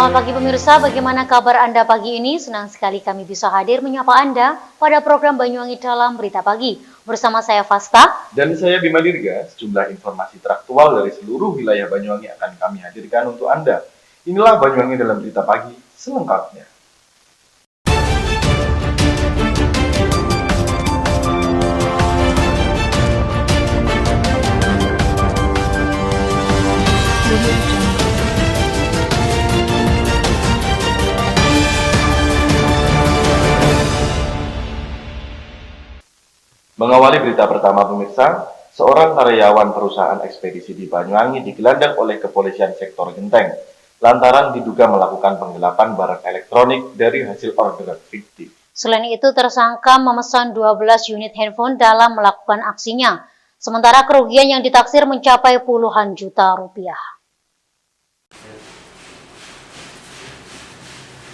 Selamat pagi pemirsa, bagaimana kabar Anda pagi ini? Senang sekali kami bisa hadir menyapa Anda pada program Banyuwangi Dalam Berita Pagi. Bersama saya Fasta. Dan saya Bima Dirga, sejumlah informasi teraktual dari seluruh wilayah Banyuwangi akan kami hadirkan untuk Anda. Inilah Banyuwangi Dalam Berita Pagi selengkapnya. Mengawali berita pertama pemirsa, seorang karyawan perusahaan ekspedisi di Banyuwangi digelandang oleh kepolisian sektor Genteng lantaran diduga melakukan penggelapan barang elektronik dari hasil orderan fiktif. Selain itu, tersangka memesan 12 unit handphone dalam melakukan aksinya. Sementara kerugian yang ditaksir mencapai puluhan juta rupiah.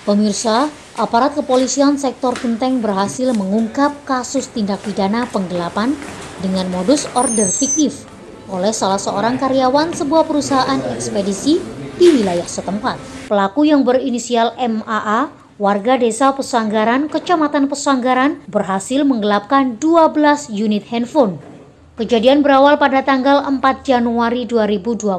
Pemirsa, aparat kepolisian sektor Genteng berhasil mengungkap kasus tindak pidana penggelapan dengan modus order fiktif oleh salah seorang karyawan sebuah perusahaan ekspedisi di wilayah setempat. Pelaku yang berinisial MAA, warga desa Pesanggaran, Kecamatan Pesanggaran, berhasil menggelapkan 12 unit handphone. Kejadian berawal pada tanggal 4 Januari 2021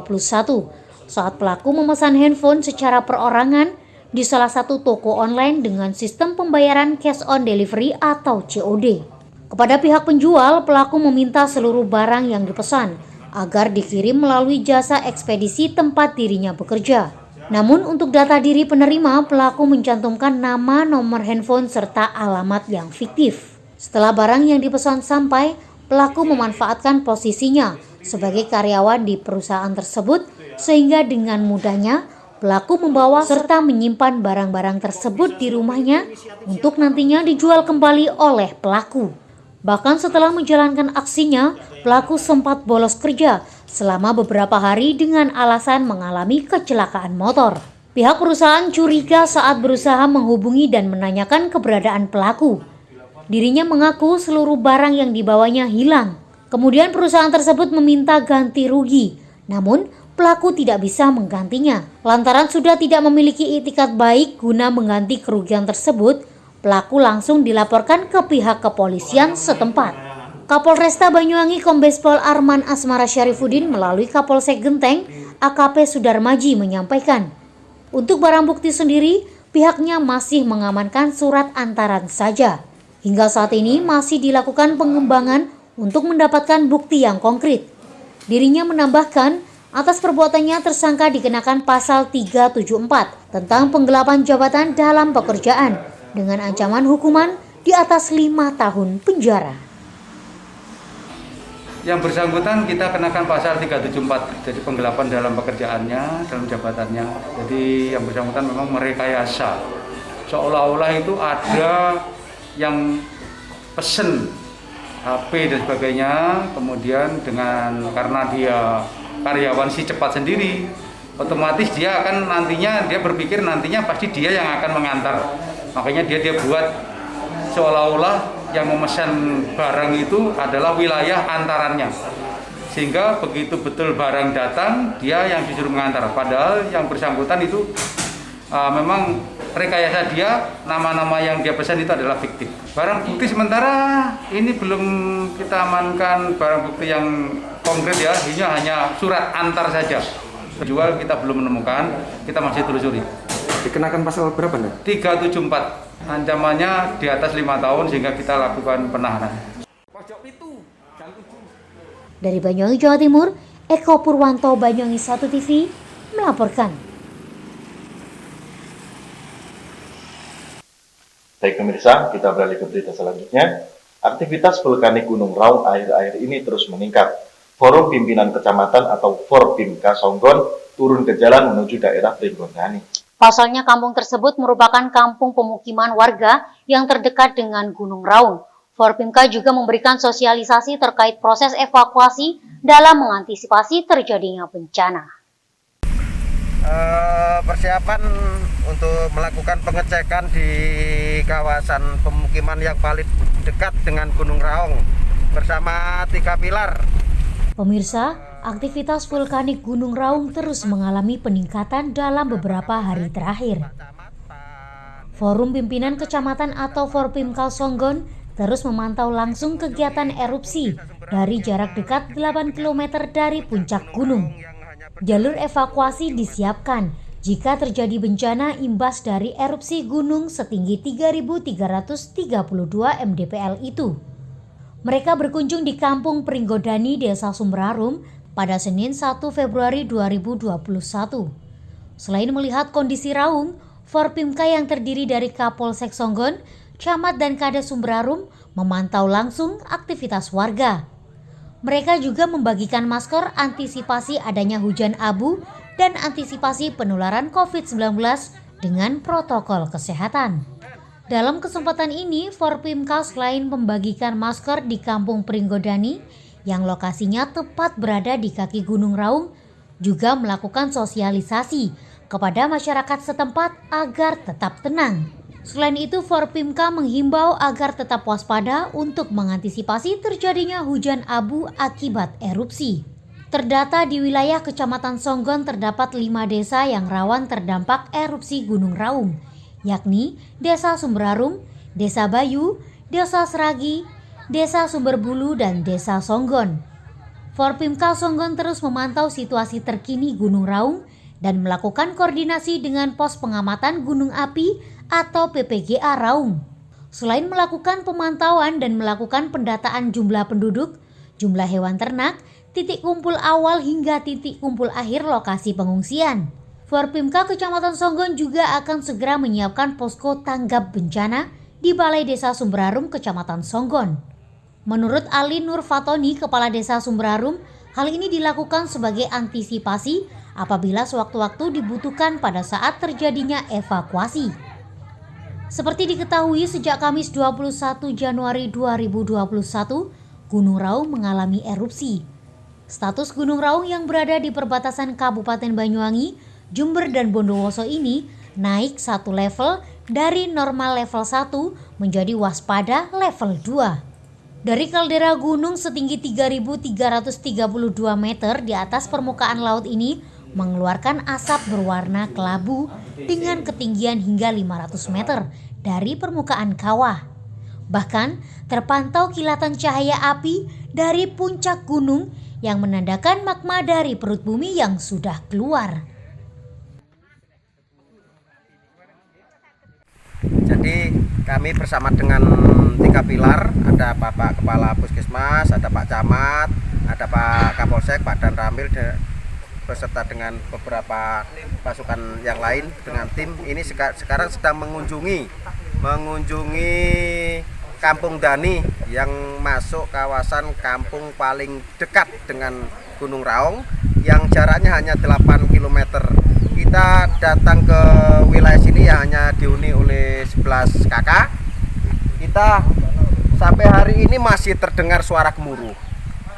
saat pelaku memesan handphone secara perorangan di salah satu toko online dengan sistem pembayaran cash on delivery atau COD. Kepada pihak penjual, pelaku meminta seluruh barang yang dipesan agar dikirim melalui jasa ekspedisi tempat dirinya bekerja. Namun untuk data diri penerima, pelaku mencantumkan nama, nomor handphone, serta alamat yang fiktif. Setelah barang yang dipesan sampai, pelaku memanfaatkan posisinya sebagai karyawan di perusahaan tersebut sehingga dengan mudahnya pelaku membawa serta menyimpan barang-barang tersebut di rumahnya untuk nantinya dijual kembali oleh pelaku. Bahkan setelah menjalankan aksinya, pelaku sempat bolos kerja selama beberapa hari dengan alasan mengalami kecelakaan motor. Pihak perusahaan curiga saat berusaha menghubungi dan menanyakan keberadaan pelaku. Dirinya mengaku seluruh barang yang dibawanya hilang. Kemudian perusahaan tersebut meminta ganti rugi. Namun, pelaku tidak bisa menggantinya. Lantaran sudah tidak memiliki itikat baik guna mengganti kerugian tersebut, pelaku langsung dilaporkan ke pihak kepolisian setempat. Kapolresta Banyuwangi Kombes Pol Arman Asmara Syarifuddin melalui Kapolsek Genteng AKP Sudarmaji menyampaikan, untuk barang bukti sendiri pihaknya masih mengamankan surat antaran saja. Hingga saat ini masih dilakukan pengembangan untuk mendapatkan bukti yang konkret. Dirinya menambahkan, atas perbuatannya tersangka dikenakan pasal 374 tentang penggelapan jabatan dalam pekerjaan dengan ancaman hukuman di atas 5 tahun penjara. Yang bersangkutan kita kenakan pasal 374, jadi penggelapan dalam pekerjaannya, dalam jabatannya. Jadi yang bersangkutan memang merekayasa, seolah-olah itu ada yang pesen HP dan sebagainya, kemudian karena dia karyawan si cepat sendiri, otomatis dia akan nantinya dia berpikir nantinya pasti dia yang akan mengantar. Makanya dia buat seolah-olah yang memesan barang itu adalah wilayah antarannya. Sehingga begitu betul barang datang, dia yang disuruh mengantar. Padahal yang bersangkutan itu memang rekayasa dia, nama-nama yang dia pesan itu adalah fiktif. Barang bukti sementara ini belum kita amankan barang bukti yang konkret ya, ini hanya surat antar saja. Jual kita belum menemukan, kita masih telusuri. Dikenakan pasal berapa nih? 374. Ancamannya di atas 5 tahun sehingga kita lakukan penahanan. Dari Banyuwangi, Jawa Timur, Eko Purwanto, Banyuwangi 1 TV melaporkan. Baik pemirsa, kita beralih ke berita selanjutnya. Aktivitas vulkanik Gunung Raung akhir-akhir ini terus meningkat. Forum Pimpinan Kecamatan atau Forpimka Songgon turun ke jalan menuju daerah Pringgondani. Pasalnya kampung tersebut merupakan kampung pemukiman warga yang terdekat dengan Gunung Raung. Forpimka juga memberikan sosialisasi terkait proses evakuasi dalam mengantisipasi terjadinya bencana. Persiapan untuk melakukan pengecekan di kawasan pemukiman yang paling dekat dengan Gunung Raung bersama 3 pilar. Pemirsa, aktivitas vulkanik Gunung Raung terus mengalami peningkatan dalam beberapa hari terakhir. Forum Pimpinan Kecamatan atau Forpimkal Songgon terus memantau langsung kegiatan erupsi dari jarak dekat 8 km dari puncak gunung. Jalur evakuasi disiapkan jika terjadi bencana imbas dari erupsi gunung setinggi 3.332 mdpl itu. Mereka berkunjung di Kampung Pringgodani, Desa Sumberarum pada Senin 1 Februari 2021. Selain melihat kondisi Raung, Forpimka yang terdiri dari Kapolsek Songgon, Camat dan Kades Sumberarum memantau langsung aktivitas warga. Mereka juga membagikan masker antisipasi adanya hujan abu dan antisipasi penularan COVID-19 dengan protokol kesehatan. Dalam kesempatan ini, Forpimka selain membagikan masker di Kampung Pringgodani yang lokasinya tepat berada di kaki Gunung Raung, juga melakukan sosialisasi kepada masyarakat setempat agar tetap tenang. Selain itu, Forpimka menghimbau agar tetap waspada untuk mengantisipasi terjadinya hujan abu akibat erupsi. Terdata di wilayah Kecamatan Songgon terdapat 5 desa yang rawan terdampak erupsi Gunung Raung, yakni Desa Sumberarum, Desa Bayu, Desa Seragi, Desa Sumberbulu, dan Desa Songgon. Forpimka Songgon terus memantau situasi terkini Gunung Raung dan melakukan koordinasi dengan Pos Pengamatan Gunung Api atau PPGA Raung. Selain melakukan pemantauan dan melakukan pendataan jumlah penduduk, jumlah hewan ternak, titik kumpul awal hingga titik kumpul akhir lokasi pengungsian, Forpimka Kecamatan Songgon juga akan segera menyiapkan posko tanggap bencana di Balai Desa Sumberarum Kecamatan Songgon. Menurut Ali Nur Fatoni, Kepala Desa Sumberarum, hal ini dilakukan sebagai antisipasi apabila sewaktu-waktu dibutuhkan pada saat terjadinya evakuasi. Seperti diketahui, sejak Kamis 21 Januari 2021, Gunung Raung mengalami erupsi. Status Gunung Raung yang berada di perbatasan Kabupaten Banyuwangi, Jember, dan Bondowoso ini naik 1 level dari normal level 1 menjadi waspada level 2. Dari kaldera gunung setinggi 3.332 meter di atas permukaan laut ini mengeluarkan asap berwarna kelabu dengan ketinggian hingga 500 meter dari permukaan kawah. Bahkan terpantau kilatan cahaya api dari puncak gunung yang menandakan magma dari perut bumi yang sudah keluar. Jadi kami bersama dengan 3 pilar, ada Bapak Kepala Puskesmas, ada Pak Camat, ada Pak Kapolsek, Pak Dan Ramil, beserta dengan beberapa pasukan yang lain dengan tim ini sekarang sedang mengunjungi Kampung Dani yang masuk kawasan kampung paling dekat dengan Gunung Raung yang jaraknya hanya 8 km. Kita datang ke wilayah sini yang hanya dihuni oleh 11 kakak. Kita sampai hari ini masih terdengar suara gemuruh.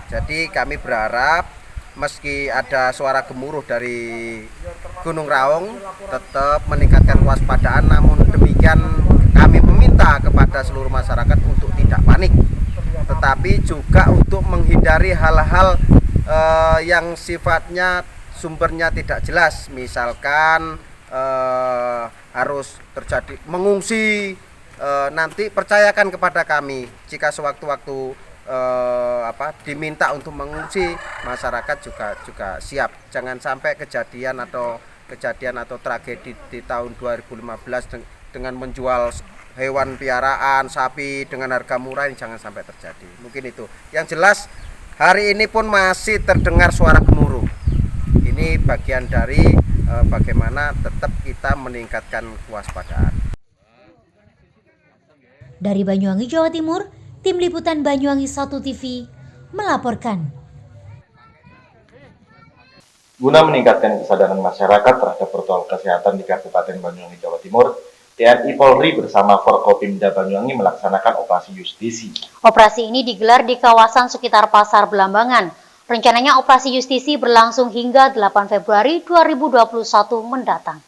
Jadi kami berharap meski ada suara gemuruh dari Gunung Raung tetap meningkatkan kewaspadaan, namun demikian kami meminta kepada seluruh masyarakat untuk tidak panik, tetapi juga untuk menghindari hal-hal yang sifatnya sumbernya tidak jelas, misalkan harus terjadi mengungsi. Nanti percayakan kepada kami jika sewaktu-waktu diminta untuk mengungsi, masyarakat juga siap. Jangan sampai kejadian atau tragedi di tahun 2015 dengan menjual hewan piaraan sapi dengan harga murah ini jangan sampai terjadi. Mungkin itu. Yang jelas hari ini pun masih terdengar suara gemuruh. Ini bagian dari bagaimana tetap kita meningkatkan kewaspadaan. Dari Banyuwangi, Jawa Timur, Tim Liputan Banyuwangi 1 TV melaporkan. Guna meningkatkan kesadaran masyarakat terhadap protokol kesehatan di Kabupaten Banyuwangi, Jawa Timur, TNI Polri bersama Forkopimda Banyuwangi melaksanakan operasi justisi. Operasi ini digelar di kawasan sekitar Pasar Belambangan. Rencananya operasi justisi berlangsung hingga 8 Februari 2021 mendatang.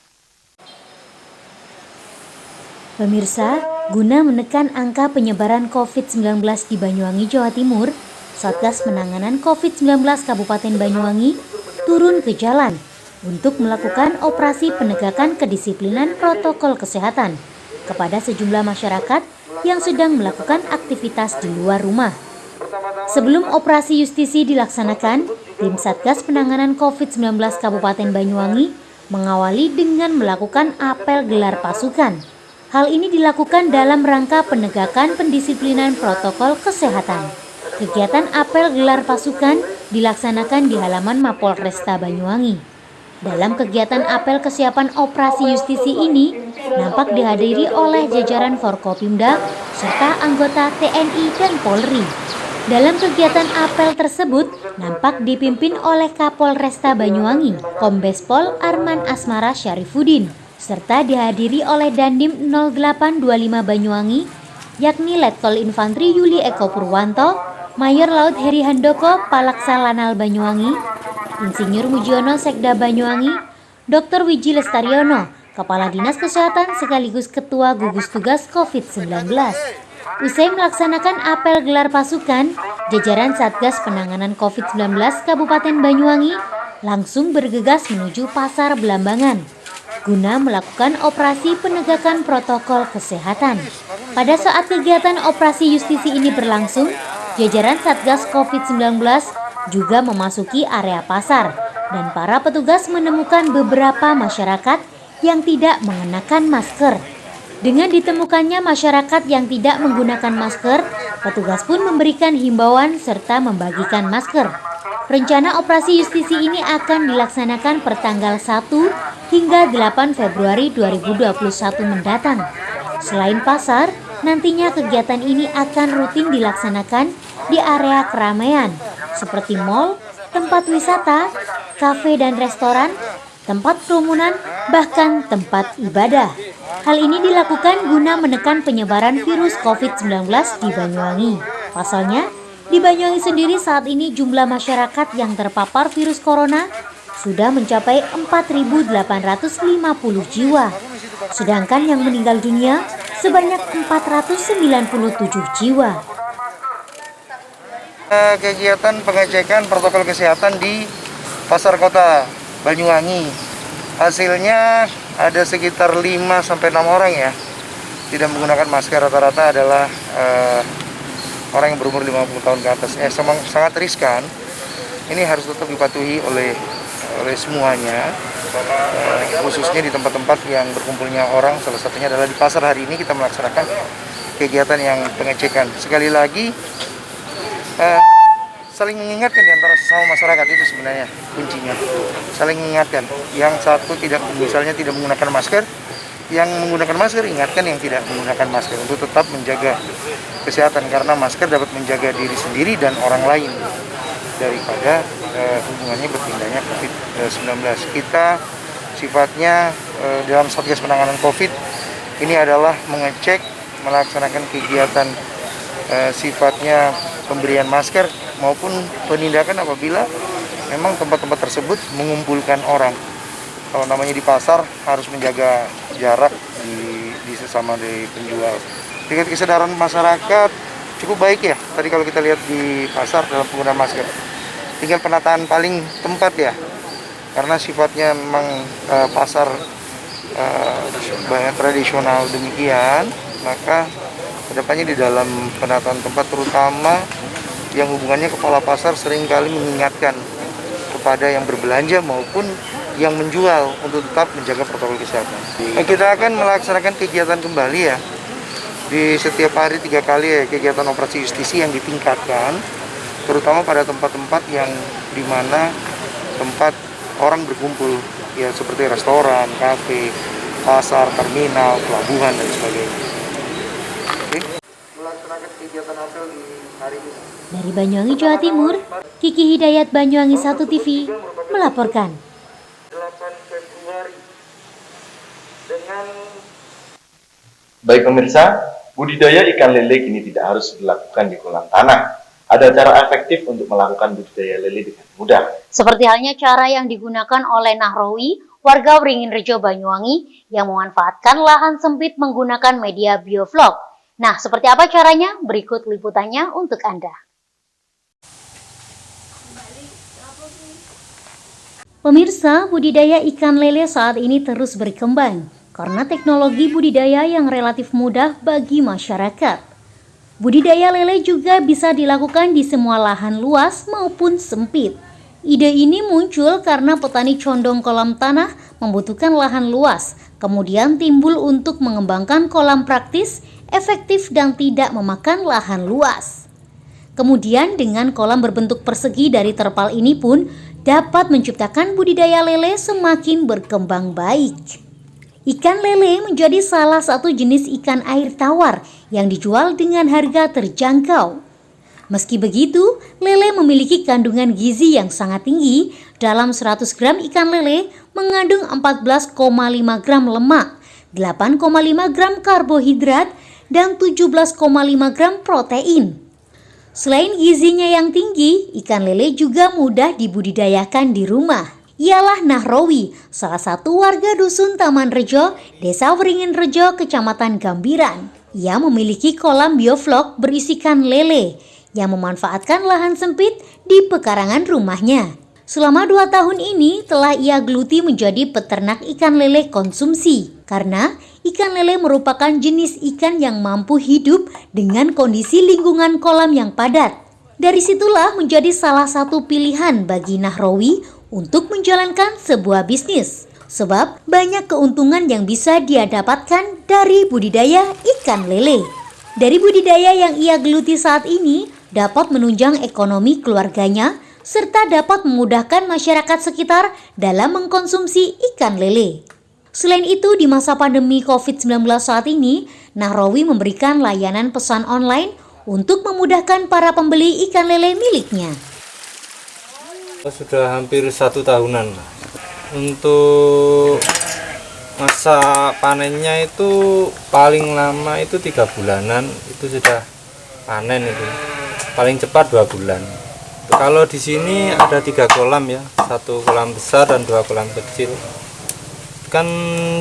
Pemirsa, guna menekan angka penyebaran COVID-19 di Banyuwangi, Jawa Timur, Satgas Penanganan COVID-19 Kabupaten Banyuwangi turun ke jalan untuk melakukan operasi penegakan kedisiplinan protokol kesehatan kepada sejumlah masyarakat yang sedang melakukan aktivitas di luar rumah. Sebelum operasi justisi dilaksanakan, tim Satgas Penanganan COVID-19 Kabupaten Banyuwangi mengawali dengan melakukan apel gelar pasukan. Hal ini dilakukan dalam rangka penegakan pendisiplinan protokol kesehatan. Kegiatan apel gelar pasukan dilaksanakan di halaman Mapolresta Banyuwangi. Dalam kegiatan apel kesiapan operasi justisi ini, nampak dihadiri oleh jajaran Forkopimda serta anggota TNI dan Polri. Dalam kegiatan apel tersebut, nampak dipimpin oleh Kapolresta Banyuwangi, Kombes Pol Arman Asmara Syarifuddin, serta dihadiri oleh Dandim 0825 Banyuwangi, yakni Letkol Infantri Yuli Eko Purwanto, Mayor Laut Heri Handoko, Palaksa Lanal Banyuwangi, Insinyur Mujiono Sekda Banyuwangi, Dr. Wiji Lestariono, Kepala Dinas Kesehatan sekaligus Ketua Gugus Tugas COVID-19. Usai melaksanakan apel gelar pasukan, jajaran Satgas Penanganan COVID-19 Kabupaten Banyuwangi langsung bergegas menuju Pasar Belambangan guna melakukan operasi penegakan protokol kesehatan. Pada saat kegiatan operasi justisi ini berlangsung, jajaran Satgas COVID-19 juga memasuki area pasar dan para petugas menemukan beberapa masyarakat yang tidak mengenakan masker. Dengan ditemukannya masyarakat yang tidak menggunakan masker, petugas pun memberikan himbauan serta membagikan masker. Rencana operasi justisi ini akan dilaksanakan pertanggal 1 hingga 8 Februari 2021 mendatang. Selain pasar, nantinya kegiatan ini akan rutin dilaksanakan di area keramaian seperti mal, tempat wisata, kafe dan restoran, tempat kerumunan, bahkan tempat ibadah. Hal ini dilakukan guna menekan penyebaran virus COVID-19 di Banyuwangi. Pasalnya, di Banyuwangi sendiri saat ini jumlah masyarakat yang terpapar virus corona sudah mencapai 4.850 jiwa. Sedangkan yang meninggal dunia sebanyak 497 jiwa. Kegiatan pengecekan protokol kesehatan di Pasar Kota Banyuwangi. Hasilnya ada sekitar 5-6 orang ya tidak menggunakan masker, rata-rata adalah orang yang berumur 50 tahun ke atas. Sangat riskan. Ini harus tetap dipatuhi oleh semuanya, khususnya di tempat-tempat yang berkumpulnya orang. Salah satunya adalah di pasar. Hari ini kita melaksanakan kegiatan yang pengecekan. Sekali lagi saling mengingatkan di antara sesama masyarakat, itu sebenarnya kuncinya. Saling mengingatkan. Yang satu misalnya tidak menggunakan masker, yang menggunakan masker ingatkan yang tidak menggunakan masker untuk tetap menjaga kesehatan, karena masker dapat menjaga diri sendiri dan orang lain daripada hubungannya berpindahnya COVID-19. Kita sifatnya dalam Satgas Penanganan COVID ini adalah mengecek, melaksanakan kegiatan sifatnya pemberian masker maupun penindakan apabila memang tempat-tempat tersebut mengumpulkan orang. Kalau namanya di pasar harus menjaga jarak di sesama dari penjual. Tingkat kesadaran masyarakat cukup baik ya. Tadi kalau kita lihat di pasar dalam penggunaan masker. Tinggal penataan paling tempat ya. Karena sifatnya memang pasar banyak tradisional demikian, maka kedepannya di dalam penataan tempat terutama yang hubungannya kepala pasar seringkali mengingatkan kepada yang berbelanja maupun yang menjual untuk tetap menjaga protokol kesehatan. Kita akan melaksanakan kegiatan kembali ya di setiap hari 3 kali ya, kegiatan operasi justisi yang ditingkatkan, terutama pada tempat-tempat yang dimana tempat orang berkumpul ya, seperti restoran, kafe, pasar, terminal, pelabuhan dan sebagainya. Oke. Melaksanakan kegiatan apel di hari ini. Dari Banyuwangi, Jawa Timur, Kiki Hidayat, Banyuwangi 1 TV melaporkan. 8 Februari dengan Baik pemirsa, budidaya ikan lele kini tidak harus dilakukan di kolam tanah. Ada cara efektif untuk melakukan budidaya lele dengan mudah. Seperti halnya cara yang digunakan oleh Nahrawi, warga Wringinrejo Banyuwangi yang memanfaatkan lahan sempit menggunakan media bioflok. Nah, seperti apa caranya? Berikut liputannya untuk Anda. Pemirsa, budidaya ikan lele saat ini terus berkembang karena teknologi budidaya yang relatif mudah bagi masyarakat. Budidaya lele juga bisa dilakukan di semua lahan luas maupun sempit. Ide ini muncul karena petani condong kolam tanah membutuhkan lahan luas, kemudian timbul untuk mengembangkan kolam praktis, efektif dan tidak memakan lahan luas. Kemudian dengan kolam berbentuk persegi dari terpal ini pun dapat menciptakan budidaya lele semakin berkembang baik. Ikan lele menjadi salah satu jenis ikan air tawar yang dijual dengan harga terjangkau. Meski begitu, lele memiliki kandungan gizi yang sangat tinggi. Dalam 100 gram ikan lele mengandung 14,5 gram lemak, 8,5 gram karbohidrat, dan 17,5 gram protein. Selain gizinya yang tinggi, ikan lele juga mudah dibudidayakan di rumah. Ialah Nahrawi, salah satu warga dusun Taman Rejo, Desa Wringin Rejo, Kecamatan Gambiran. Ia memiliki kolam bioflok berisikan lele yang memanfaatkan lahan sempit di pekarangan rumahnya. Selama 2 tahun ini telah ia geluti menjadi peternak ikan lele konsumsi karena ikan lele merupakan jenis ikan yang mampu hidup dengan kondisi lingkungan kolam yang padat. Dari situlah menjadi salah satu pilihan bagi Nahrawi untuk menjalankan sebuah bisnis. Sebab banyak keuntungan yang bisa dia dapatkan dari budidaya ikan lele. Dari budidaya yang ia geluti saat ini dapat menunjang ekonomi keluarganya serta dapat memudahkan masyarakat sekitar dalam mengkonsumsi ikan lele. Selain itu, di masa pandemi COVID-19 saat ini, Nahrawi memberikan layanan pesan online untuk memudahkan para pembeli ikan lele miliknya. Sudah hampir 1 tahunan. Untuk masa panennya itu paling lama itu 3 bulanan, itu sudah panen itu. Paling cepat 2 bulan. Kalau di sini ada 3 kolam ya, 1 kolam besar dan 2 kolam kecil. Kan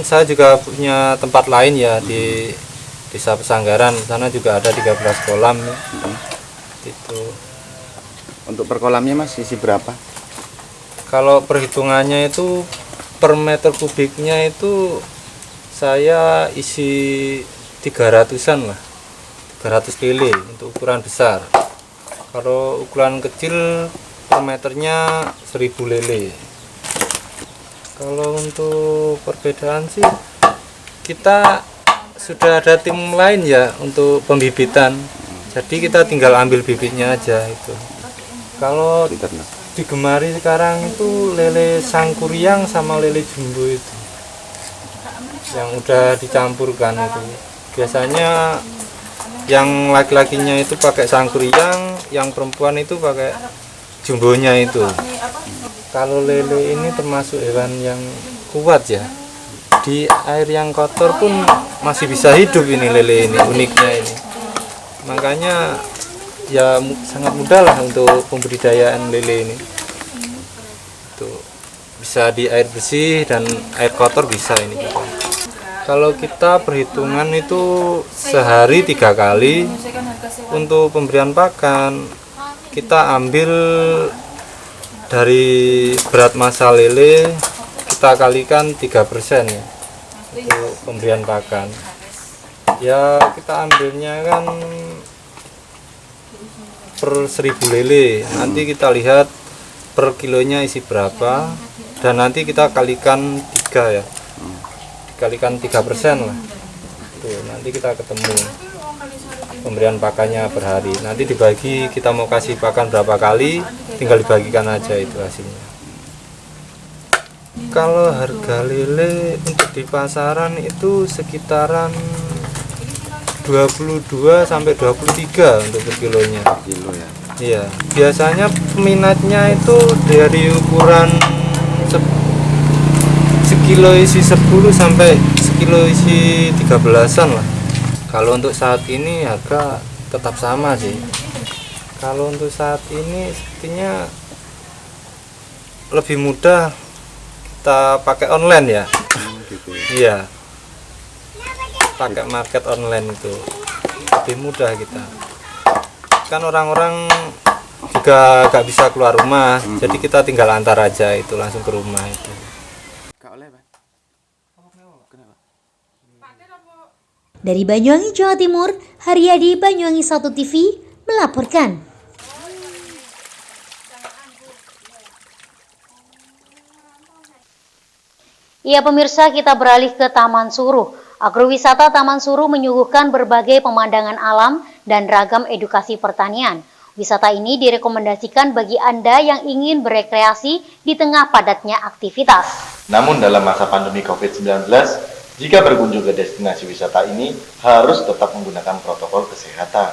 saya juga punya tempat lain ya di Desa Pesanggaran, sana juga ada 13 kolam ya. Itu. Untuk per kolamnya Mas isi berapa? Kalau perhitungannya itu per meter kubiknya itu saya isi 300-an lah. 300 lele untuk ukuran besar. Kalau ukuran kecil per meternya 1000 lele. Kalau untuk perbedaan sih kita sudah ada tim lain ya untuk pembibitan. Jadi kita tinggal ambil bibitnya aja itu. Kalau digemari sekarang itu lele sangkuriang sama lele jumbo itu. Yang udah dicampurkan itu. Biasanya yang laki-lakinya itu pakai sangkuriang, yang perempuan itu pakai jumbonya itu. Kalau lele ini termasuk hewan yang kuat ya. Di air yang kotor pun masih bisa hidup ini lele ini, uniknya ini. Makanya ya sangat mudah lah untuk pembudidayaan lele ini. Itu bisa di air bersih dan air kotor bisa ini. Kalau kita perhitungan itu sehari 3 kali. Untuk pemberian pakan kita ambil dari berat massa lele, kita kalikan 3% ya untuk pemberian pakan. Ya kita ambilnya kan per 1000 lele, nanti kita lihat per kilonya isi berapa dan nanti kita kalikan 3 ya, dikalikan 3% lah. Tuh, nanti kita ketemu pemberian pakannya per hari. Nanti dibagi, kita mau kasih pakan berapa kali, tinggal dibagikan aja itu hasilnya. Kalau harga lele untuk di pasaran itu sekitaran 22 sampai 23 untuk per kilonya. Kilo ya. Iya, biasanya peminatnya itu dari ukuran sekilo isi 10 sampai sekilo isi 13-an lah. Kalau untuk saat ini harga tetap sama sih. Kalau untuk saat ini sepertinya lebih mudah kita pakai online ya. Gitu ya. Iya. Pakai market online itu lebih mudah kita. Kan orang-orang di warga gak bisa keluar rumah, jadi kita tinggal antar aja itu langsung ke rumah itu. Dari Banyuwangi, Jawa Timur, Haryadi, Banyuwangi 1 TV melaporkan. Iya pemirsa, kita beralih ke Taman Suruh. Agrowisata Taman Suruh menyuguhkan berbagai pemandangan alam dan ragam edukasi pertanian. Wisata ini direkomendasikan bagi Anda yang ingin berekreasi di tengah padatnya aktivitas. Namun dalam masa pandemi COVID-19, jika berkunjung ke destinasi wisata ini harus tetap menggunakan protokol kesehatan.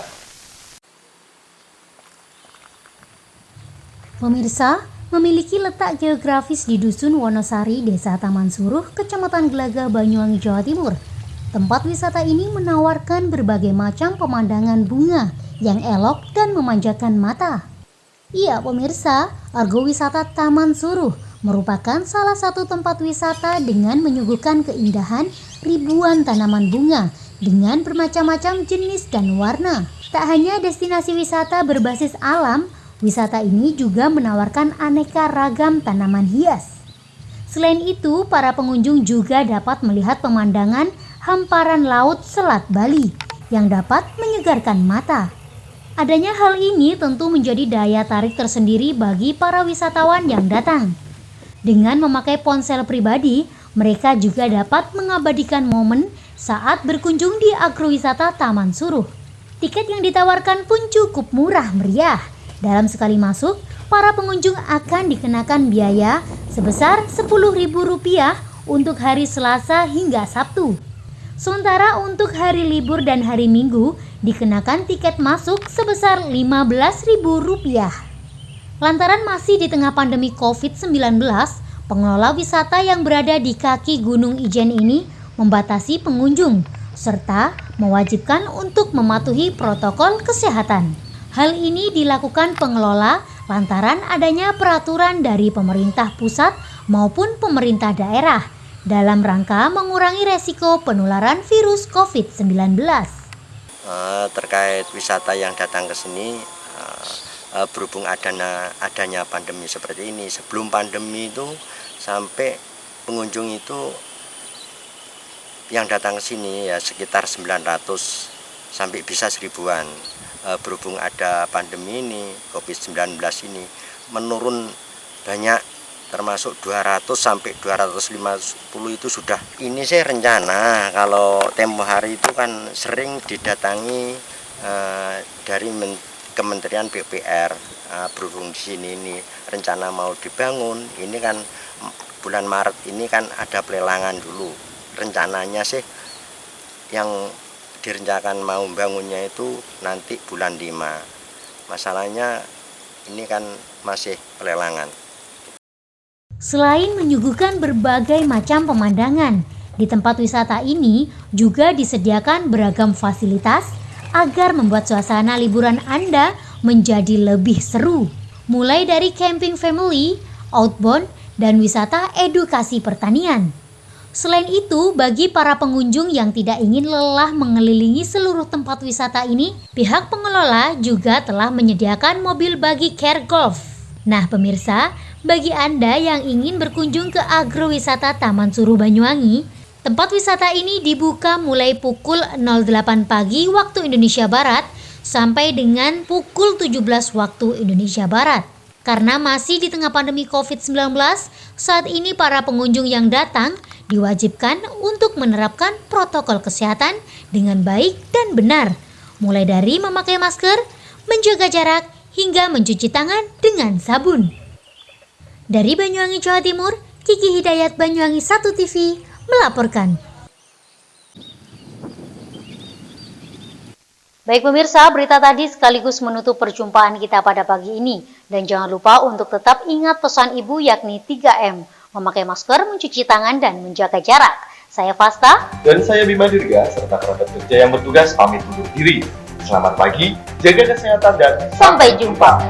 Pemirsa, memiliki letak geografis di Dusun Wonosari, Desa Taman Suruh, Kecamatan Gelagah, Banyuwangi, Jawa Timur. Tempat wisata ini menawarkan berbagai macam pemandangan bunga yang elok dan memanjakan mata. Iya pemirsa, agrowisata Taman Suruh merupakan salah satu tempat wisata dengan menyuguhkan keindahan ribuan tanaman bunga dengan bermacam-macam jenis dan warna. Tak hanya destinasi wisata berbasis alam, wisata ini juga menawarkan aneka ragam tanaman hias. Selain itu, para pengunjung juga dapat melihat pemandangan hamparan laut Selat Bali yang dapat menyegarkan mata. Adanya hal ini tentu menjadi daya tarik tersendiri bagi para wisatawan yang datang. Dengan memakai ponsel pribadi, mereka juga dapat mengabadikan momen saat berkunjung di agrowisata Taman Suruh. Tiket yang ditawarkan pun cukup murah meriah. Dalam sekali masuk, para pengunjung akan dikenakan biaya sebesar Rp10.000 untuk hari Selasa hingga Sabtu. Sementara untuk hari libur dan hari Minggu dikenakan tiket masuk sebesar Rp15.000. Lantaran masih di tengah pandemi COVID-19, pengelola wisata yang berada di kaki Gunung Ijen ini membatasi pengunjung serta mewajibkan untuk mematuhi protokol kesehatan. Hal ini dilakukan pengelola lantaran adanya peraturan dari pemerintah pusat maupun pemerintah daerah dalam rangka mengurangi resiko penularan virus COVID-19. Terkait wisata yang datang ke sini, berhubung adanya pandemi seperti ini, sebelum pandemi itu sampai pengunjung itu yang datang ke sini ya sekitar 900 sampai bisa 1000-an. Berhubung ada pandemi ini, COVID-19 ini menurun banyak, termasuk 200 sampai 250 itu sudah. Ini sih rencana kalau tempo hari itu kan sering didatangi dari Kementerian PUPR. Berhubung di sini ini rencana mau dibangun, ini kan bulan Maret ini kan ada pelelangan dulu. Rencananya sih yang direncanakan mau bangunnya itu nanti bulan 5. Masalahnya ini kan masih pelelangan. Selain menyuguhkan berbagai macam pemandangan, di tempat wisata ini juga disediakan beragam fasilitas agar membuat suasana liburan Anda menjadi lebih seru. Mulai dari camping family, outbound, dan wisata edukasi pertanian. Selain itu, bagi para pengunjung yang tidak ingin lelah mengelilingi seluruh tempat wisata ini, pihak pengelola juga telah menyediakan mobil bagi care golf. Nah pemirsa, bagi Anda yang ingin berkunjung ke agrowisata Taman Suruh Banyuwangi, tempat wisata ini dibuka mulai pukul 08 pagi waktu Indonesia Barat sampai dengan pukul 17 waktu Indonesia Barat. Karena masih di tengah pandemi COVID-19, saat ini para pengunjung yang datang diwajibkan untuk menerapkan protokol kesehatan dengan baik dan benar, mulai dari memakai masker, menjaga jarak, hingga mencuci tangan dengan sabun. Dari Banyuwangi, Jawa Timur, Kiki Hidayat, Banyuwangi 1 TV melaporkan. Baik pemirsa, berita tadi sekaligus menutup perjumpaan kita pada pagi ini. Dan jangan lupa untuk tetap ingat pesan ibu yakni 3M. Memakai masker, mencuci tangan, dan menjaga jarak. Saya Fasta. Dan saya Bima Dirga, serta kerabat kerja yang bertugas pamit undur diri. Selamat pagi, jaga kesehatan, dan Sampai jumpa.